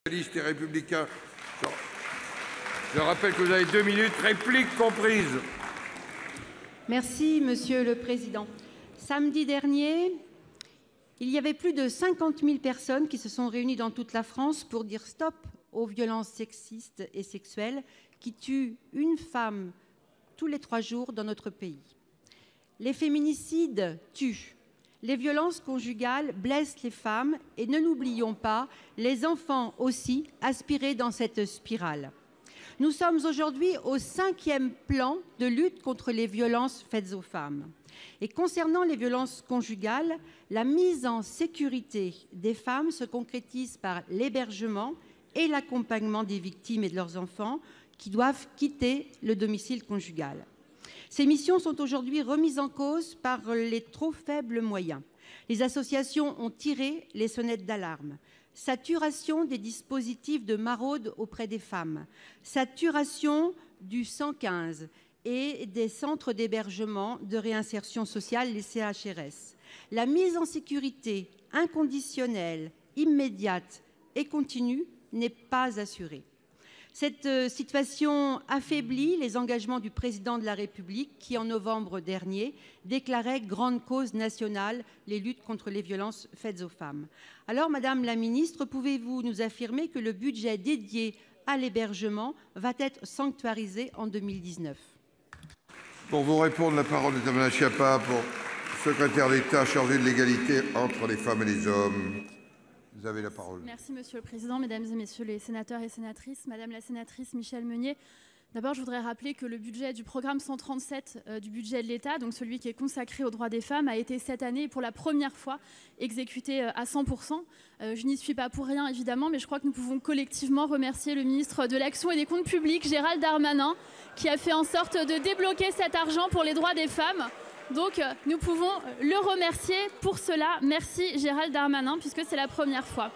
Socialistes et Républicains. Je rappelle que vous avez 2 minutes, réplique comprise. Merci, Monsieur le Président. Samedi dernier, il y avait plus de 50 000 personnes qui se sont réunies dans toute la France pour dire stop aux violences sexistes et sexuelles qui tuent une femme tous les 3 jours dans notre pays. Les féminicides tuent. Les violences conjugales blessent les femmes et ne l'oublions pas, les enfants aussi aspirés dans cette spirale. Nous sommes aujourd'hui au 5e plan de lutte contre les violences faites aux femmes. Et concernant les violences conjugales, la mise en sécurité des femmes se concrétise par l'hébergement et l'accompagnement des victimes et de leurs enfants qui doivent quitter le domicile conjugal. Ces missions sont aujourd'hui remises en cause par les trop faibles moyens. Les associations ont tiré les sonnettes d'alarme. Saturation des dispositifs de maraude auprès des femmes, saturation du 115 et des centres d'hébergement de réinsertion sociale, les CHRS. La mise en sécurité inconditionnelle, immédiate et continue n'est pas assurée. Cette situation affaiblit les engagements du président de la République qui, en novembre dernier, déclarait grande cause nationale les luttes contre les violences faites aux femmes. Alors, Madame la Ministre, pouvez-vous nous affirmer que le budget dédié à l'hébergement va être sanctuarisé en 2019 ? Pour vous répondre, la parole est à Mme Schiappa, secrétaire d'État chargée de l'égalité entre les femmes et les hommes. Vous avez la parole. Merci, Monsieur le Président, Mesdames et Messieurs les sénateurs et sénatrices. Madame la sénatrice Michèle Meunier, d'abord, je voudrais rappeler que le budget du programme 137 du budget de l'État, donc celui qui est consacré aux droits des femmes, a été cette année, pour la première fois, exécuté à 100%. Je n'y suis pas pour rien, évidemment, mais je crois que nous pouvons collectivement remercier le ministre de l'Action et des Comptes publics, Gérald Darmanin, qui a fait en sorte de débloquer cet argent pour les droits des femmes. Donc, nous pouvons le remercier pour cela. Merci Gérald Darmanin, puisque c'est la première fois.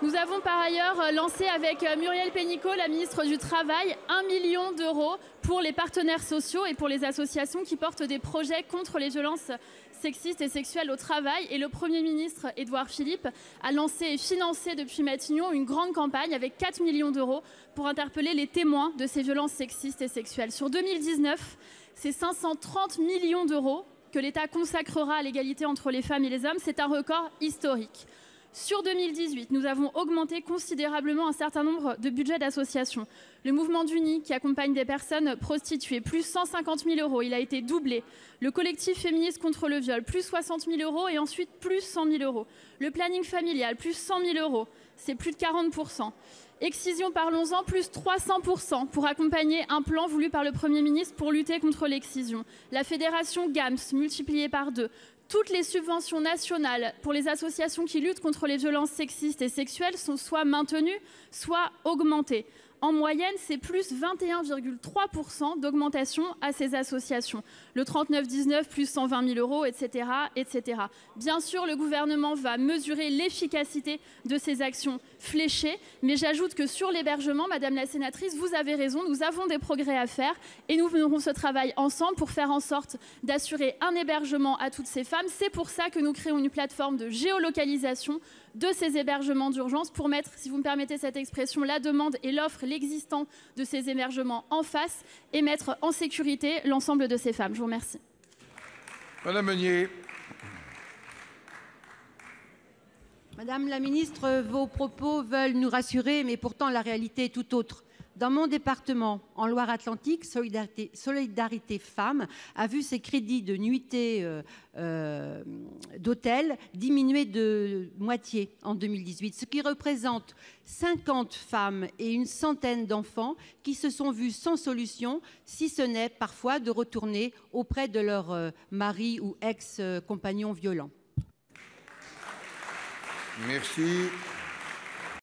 Nous avons par ailleurs lancé avec Muriel Pénicaud, la ministre du Travail, 1 million d'euros pour les partenaires sociaux et pour les associations qui portent des projets contre les violences sexistes et sexuelles au travail. Et le Premier ministre, Édouard Philippe, a lancé et financé depuis Matignon une grande campagne avec 4 millions d'euros pour interpeller les témoins de ces violences sexistes et sexuelles. Sur 2019, c'est 530 millions d'euros que l'État consacrera à l'égalité entre les femmes et les hommes. C'est un record historique. Sur 2018, nous avons augmenté considérablement un certain nombre de budgets d'associations. Le mouvement d'Uni qui accompagne des personnes prostituées, plus 150 000 euros, il a été doublé. Le collectif féministe contre le viol, plus 60 000 euros et ensuite plus 100 000 euros. Le planning familial, plus 100 000 euros, c'est plus de 40%. Excision, parlons-en, plus 300% pour accompagner un plan voulu par le Premier ministre pour lutter contre l'excision. La fédération GAMS, multipliée par 2. Toutes les subventions nationales pour les associations qui luttent contre les violences sexistes et sexuelles sont soit maintenues, soit augmentées. En moyenne, c'est plus 21,3% d'augmentation à ces associations. Le 3919, plus 120 000 euros, etc., etc. Bien sûr, le gouvernement va mesurer l'efficacité de ces actions fléchées, mais j'ajoute que sur l'hébergement, Madame la sénatrice, vous avez raison, nous avons des progrès à faire et nous ferons ce travail ensemble pour faire en sorte d'assurer un hébergement à toutes ces femmes. C'est pour ça que nous créons une plateforme de géolocalisation de ces hébergements d'urgence pour mettre, si vous me permettez cette expression, la demande et l'offre, l'existant de ces hébergements en face et mettre en sécurité l'ensemble de ces femmes. Je vous remercie. Madame Meunier. Madame la Ministre, vos propos veulent nous rassurer, mais pourtant la réalité est tout autre. Dans mon département, en Loire-Atlantique, Solidarité Femmes a vu ses crédits de nuitées d'hôtel diminuer de moitié en 2018, ce qui représente 50 femmes et une centaine d'enfants qui se sont vus sans solution, si ce n'est parfois de retourner auprès de leur mari ou ex-compagnon violent. Merci.